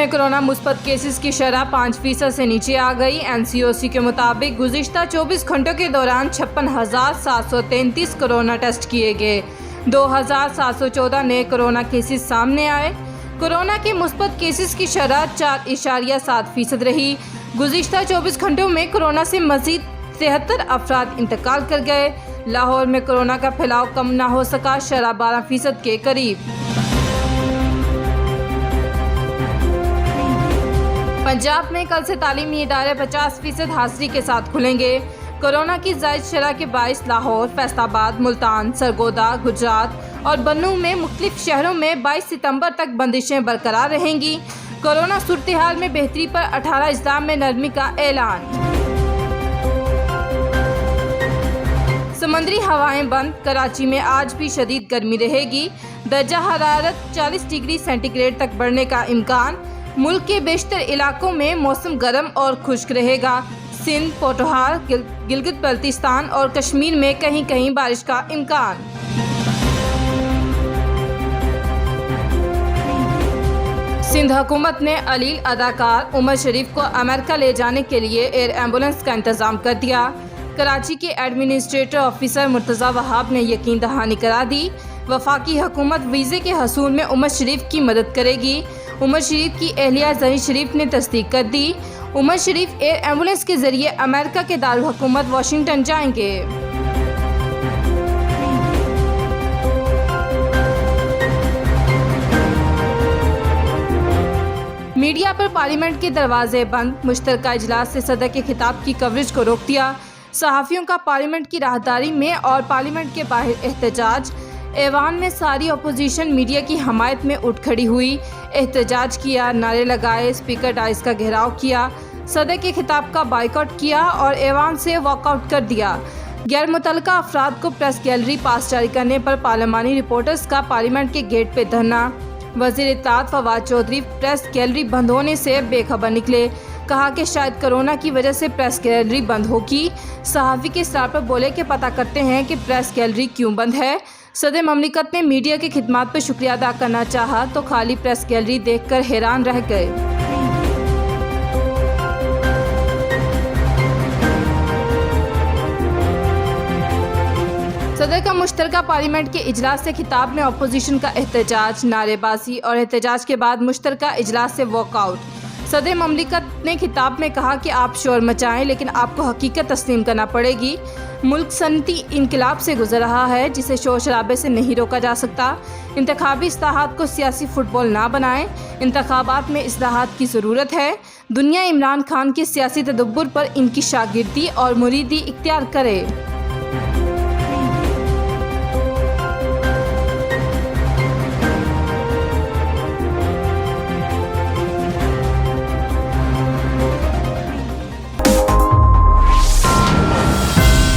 में कोरोना मुस्बत केसेस की शरह 5% से नीचे आ गई। एनसीओसी के मुताबिक गुज़िश्ता 24 घंटों के दौरान 56,733 कोरोना टेस्ट किए गए। 2,714 नए कोरोना केसेस सामने आए। कोरोना के मुस्बत केसेस की शरह 4.7% रही। गुज़िश्ता 24 घंटों में कोरोना से मज़ीद 73 अफराद इंतकाल कर गए। लाहौर में कोरोना का फैलाव कम न हो सका, शरह 12% के करीब। पंजाब में कल से तालीमी इदारे 50% हाजिरी के साथ खुलेंगे। कोरोना की जायद शरह के बाइस लाहौर, फैसलाबाद, मुल्तान, सरगोदा, गुजरात और बन्नू में मुख्तलिफ शहरों में 22 सितंबर तक बंदिशें बरकरार रहेंगी। कोरोना सूरत हाल में बेहतरी पर 18 अजला में नरमी का ऐलान। समंदरी हवाएं बंद। कराची में आज भी शदीद गर्मी रहेगी। दर्जा हरारत 40 डिग्री सेंटीग्रेड तक बढ़ने का इम्कान। मुल्क के बेशतर इलाकों में मौसम गर्म और खुश्क रहेगा। सिंध, पोठोहार, गिलगित बल्तिस्तान और कश्मीर में कहीं कहीं बारिश का इम्कान। सिंध हुकूमत ने अलील अदाकार उमर शरीफ को अमेरिका ले जाने के लिए एयर एम्बुलेंस का इंतजाम कर दिया। कराची के एडमिनिस्ट्रेटर ऑफिसर मुर्तज़ा वहाब ने यकीन दहानी करा दी। वफाकी हुकूमत वीज़े के हसूल में उमर शरीफ की मदद करेगी। उमर शरीफ की अहलिया जरी शरीफ ने तस्दीक कर दी। उमर शरीफ एयर एम्बुलेंस के जरिए अमेरिका के दारुल हुकूमत वाशिंगटन जाएंगे। मीडिया पर पार्लियामेंट के दरवाजे बंद। मुश्तरका इजलास से सदर के खिताब की कवरेज को रोक दिया। सहाफ़ियों का पार्लियामेंट की राहदारी में और पार्लियामेंट के बाहर एहतजाज। ऐवान में सारी अपोजिशन मीडिया की हमायत में उठ खड़ी हुई। एहतजाज किया, नारे लगाए, स्पीकर डाइस का घेराव किया, सदर के खिताब का बाइकआउट किया और ऐवान से वॉकआउट कर दिया। गैर मुतल्लका अफराद को प्रेस गैलरी पास जारी करने पर पार्लियामानी रिपोर्टर्स का पार्लियामेंट के गेट पे धरना। वज़ीर इत्तलात फवाद चौधरी प्रेस गैलरी बंद होने से बेखबर निकले। कहा कि शायद कोरोना की वजह से प्रेस गैलरी बंद होगी। सहाफ़ी के स्टार पर बोले कि पता करते हैं कि प्रेस गैलरी क्यों बंद है। सदर ममलिकत ने मीडिया की खिदमत पर शुक्रिया अदा करना चाहा तो खाली प्रेस गैलरी देखकर हैरान रह गए। सदर का मुश्तरका पार्लियामेंट के इजलास से खिताब में अपोजिशन का एहतजाज, नारेबाजी और एहतजाज के बाद मुश्तरका इजलास से वॉकआउट। सदर ममलिकत ने खिताब में कहा कि आप शोर मचाएं लेकिन आपको हकीकत तस्लीम करना पड़ेगी। मुल्क सनती इनकलाब से गुजर रहा है जिसे शोर शराबे से नहीं रोका जा सकता। इंतखाबी इस्लाहात को सियासी फुटबॉल ना बनाएं। इंतखाबात में इस्लाहात की ज़रूरत है। दुनिया इमरान खान के सियासी तदब्बुर पर इनकी शागिर्दी और मुरीदी इख्तियार करे।